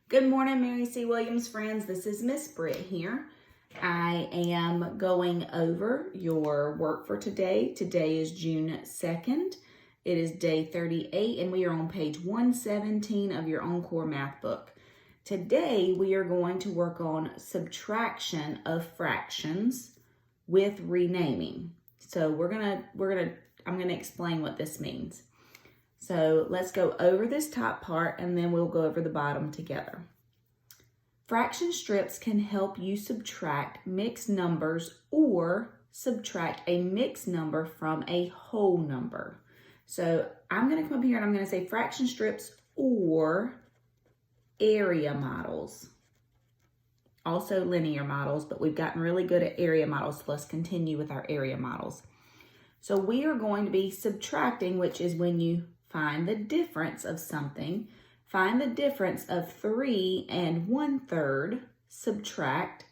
Good morning, Mary C. Williams friends. This is Miss Britt here. I am going over your work for today. Today is June 2nd. It is day 38 and we are on page 117 of your Encore Math book. Today we are going to work on subtraction of fractions with renaming. So I'm gonna explain what this means. So let's go over this top part and then we'll go over the bottom together. Fraction strips can help you subtract mixed numbers or subtract a mixed number from a whole number. So I'm going to come up here and I'm going to say fraction strips or area models. Also linear models, but we've gotten really good at area models, so let's continue with our area models. So we are going to be subtracting, which is when you find the difference of something. Find the difference of 3 1/3, subtract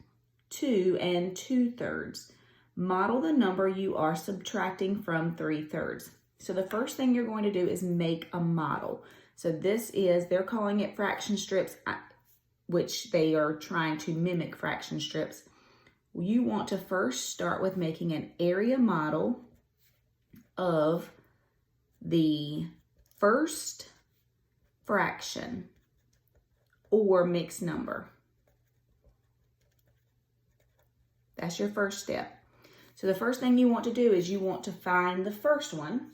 2 2/3. Model the number you are subtracting from 3/3. So the first thing you're going to do is make a model. So they're calling it fraction strips, which they are trying to mimic fraction strips. You want to first start with making an area model of the first fraction or mixed number. That's your first step. So the first thing you want to do is you want to find the first one,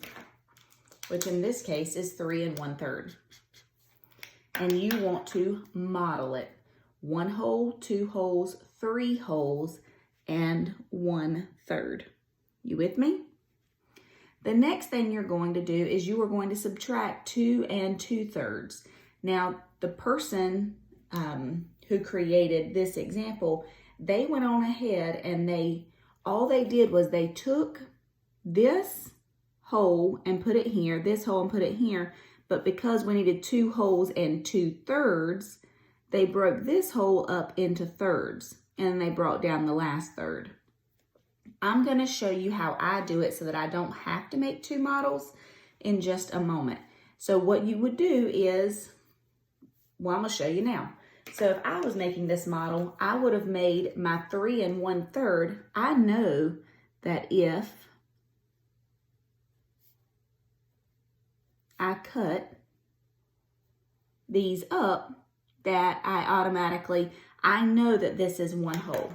which in this case is 3 1/3. And you want to model it. 1 whole, 2 wholes, 3 wholes, and 1/3. You with me? The next thing you're going to do is you are going to subtract 2 2/3. Now, the person who created this example, they went on ahead and all they did was they took this whole and put it here, this whole and put it here, but because we needed 2 wholes and 2/3, they broke this whole up into thirds and they brought down the last third. I'm going to show you how I do it so that I don't have to make 2 models in just a moment. So what you would do is, well, I'm going to show you now. So if I was making this model, I would have made my 3 1/3. I know that if I cut these up, that I know that this is 1 whole.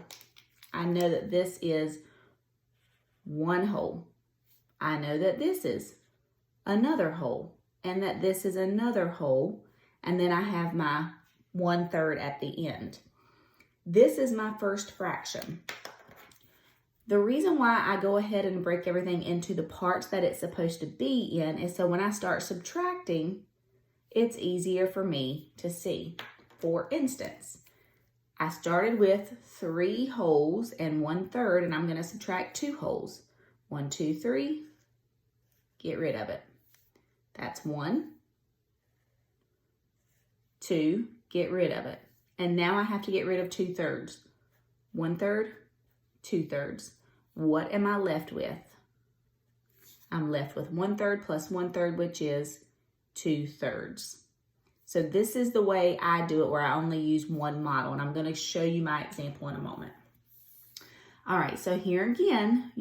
I know that this is 1 whole. I know that this is another whole and that this is another whole, and then I have my 1/3 at the end. This is my first fraction. The reason why I go ahead and break everything into the parts that it's supposed to be in is so when I start subtracting, it's easier for me to see. For instance, I started with 3 wholes and 1/3, and I'm going to subtract 2 wholes. 1, 2, 3, get rid of it. That's 1, 2, get rid of it. And now I have to get rid of 2/3. 1/3, 2/3. What am I left with? I'm left with 1/3 plus 1/3, which is 2/3. So this is the way I do it, where I only use 1 model, and I'm going to show you my example in a moment. All right, so here again,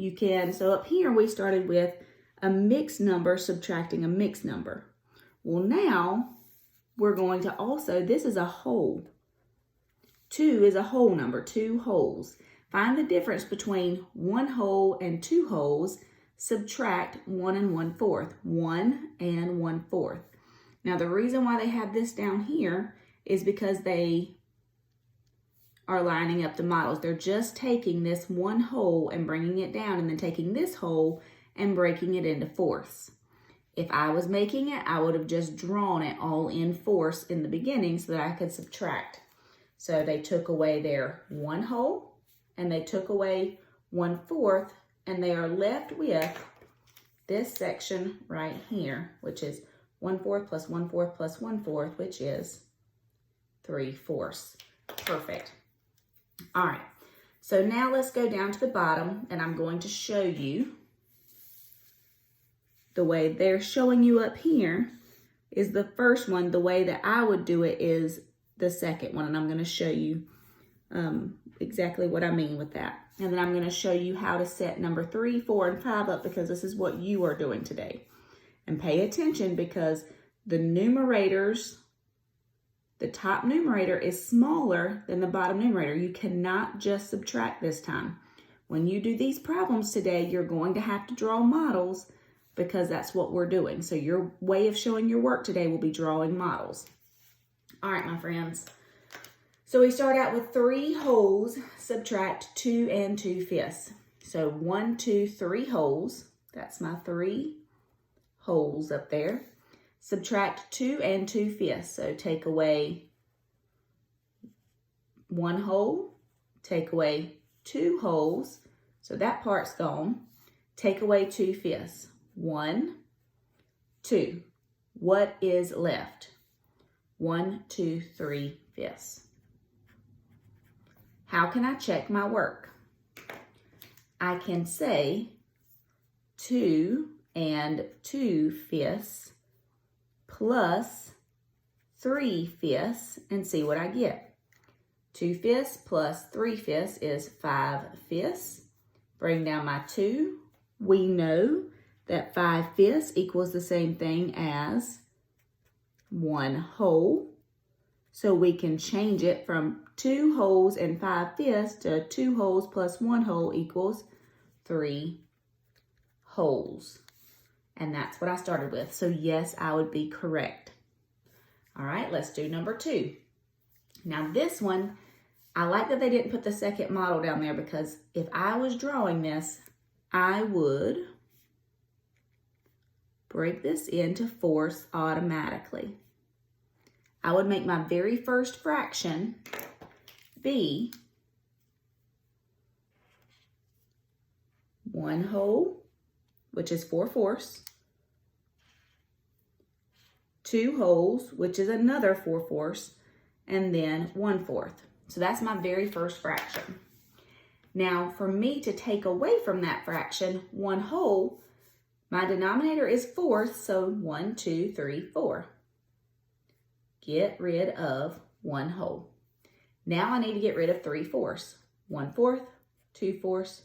so up here we started with a mixed number subtracting a mixed number. Well, now we're going to also, this is a whole. 2 is a whole number, 2 wholes. Find the difference between 1 whole and 2 wholes, subtract 1 1/4, 1 1/4. Now, the reason why they have this down here is because they are lining up the models. They're just taking this 1 whole and bringing it down, and then taking this whole and breaking it into fourths. If I was making it, I would have just drawn it all in fourths in the beginning so that I could subtract. So they took away their 1 whole and they took away 1/4, and they are left with this section right here, which is 1/4 plus 1/4 plus 1/4, which is 3/4. Perfect. All right, so now let's go down to the bottom, and I'm going to show you the way they're showing you up here is the first one. The way that I would do it is the second one, and I'm going to show you exactly what I mean with that. And then I'm going to show you how to set number 3, 4, and 5 up, because this is what you are doing today. And pay attention, because the numerators, the top numerator is smaller than the bottom numerator. You cannot just subtract this time. When you do these problems today, you're going to have to draw models, because that's what we're doing. So your way of showing your work today will be drawing models. All right, my friends. So we start out with 3 wholes, subtract 2 2/5. So 1, 2, 3 wholes. That's my 3 wholes up there. Subtract 2 2/5. So take away 1 whole, take away 2 wholes. So that part's gone. Take away 2/5. 1, 2. What is left? 1, 2, 3/5. How can I check my work? I can say 2 2/5 plus 3/5 and see what I get. 2/5 plus 3/5 is 5/5. Bring down my 2. We know that 5/5 equals the same thing as 1 whole. So we can change it from 2 wholes and 5/5 to 2 wholes plus 1 whole equals 3 wholes. And that's what I started with. So yes, I would be correct. All right, let's do number 2. Now this one, I like that they didn't put the second model down there, because if I was drawing this, I would break this into fourths automatically. I would make my very first fraction be 1 whole, which is 4/4, 2 wholes, which is another 4/4, and then 1/4. So that's my very first fraction. Now, for me to take away from that fraction 1 whole, my denominator is fourths, so 1, 2, 3, 4. Get rid of 1 whole. Now I need to get rid of 3/4. 1/4, 2/4,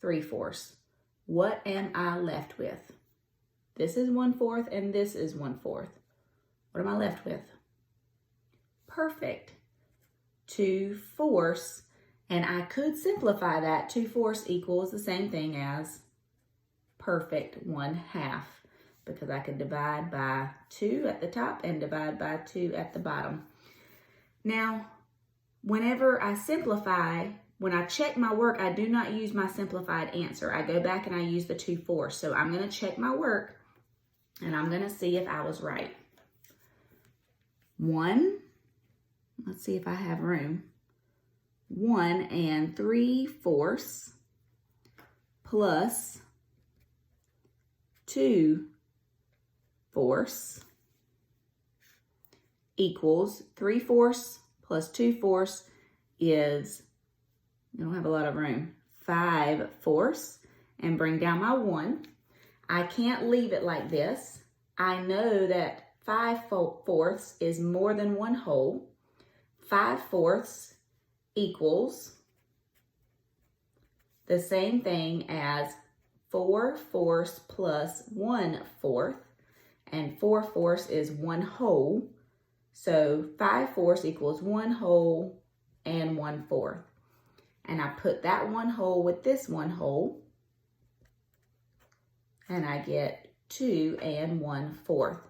3/4. What am I left with? This is 1/4 and this is 1/4. What am I left with? Perfect. 2/4, and I could simplify that. 2/4 equals the same thing as perfect 1/2, because I could divide by 2 at the top and divide by 2 at the bottom. Now, whenever I simplify, when I check my work, I do not use my simplified answer. I go back and I use the 2/4. So I'm going to check my work, and I'm going to see if I was right. 1, let's see if I have room. 1 3/4 plus 2/4 equals 3/4 plus 2/4 is, I don't have a lot of room, 5/4, and bring down my 1. I can't leave it like this. I know that 5/4 is more than 1 whole. 5/4 equals the same thing as 4/4 plus 1/4, and 4/4 is 1 whole. So 5/4 equals 1 whole and 1/4. And I put that 1 whole with this 1 whole, and I get 2 1/4.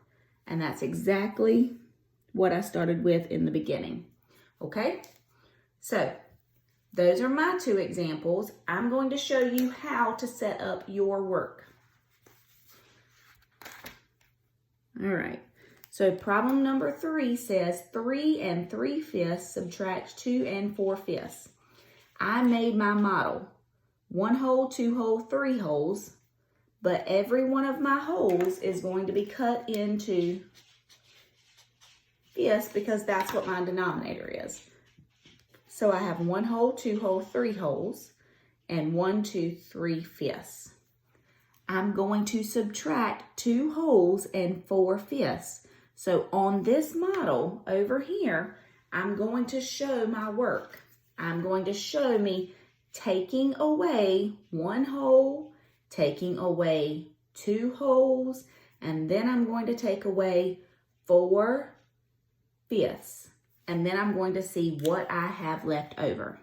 And that's exactly what I started with in the beginning. Okay? So those are my 2 examples. I'm going to show you how to set up your work. All right. So problem number 3 says 3 3/5 subtract 2 4/5. I made my model 1 whole, 2 whole, 3 wholes, but every one of my holes is going to be cut into fifths, because that's what my denominator is. So I have 1 whole, 2 whole, 3 wholes, and 1, 2, 3/5. I'm going to subtract 2 wholes and 4/5. So on this model over here, I'm going to show my work. I'm going to show me taking away 1 whole, taking away 2 wholes, and then I'm going to take away 4/5. And then I'm going to see what I have left over.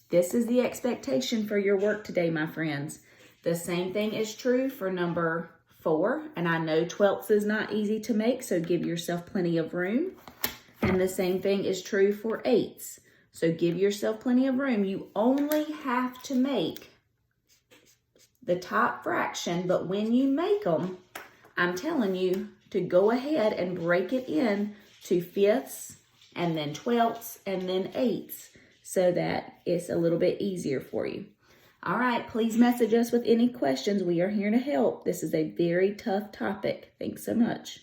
This is the expectation for your work today, my friends. The same thing is true for number 4, and I know 12ths is not easy to make, so give yourself plenty of room. And the same thing is true for 8ths, so give yourself plenty of room. You only have to make the top fraction, but when you make them, I'm telling you to go ahead and break it in to 5ths, and then 12ths, and then 8ths, so that it's a little bit easier for you. All right, please message us with any questions. We are here to help. This is a very tough topic. Thanks so much.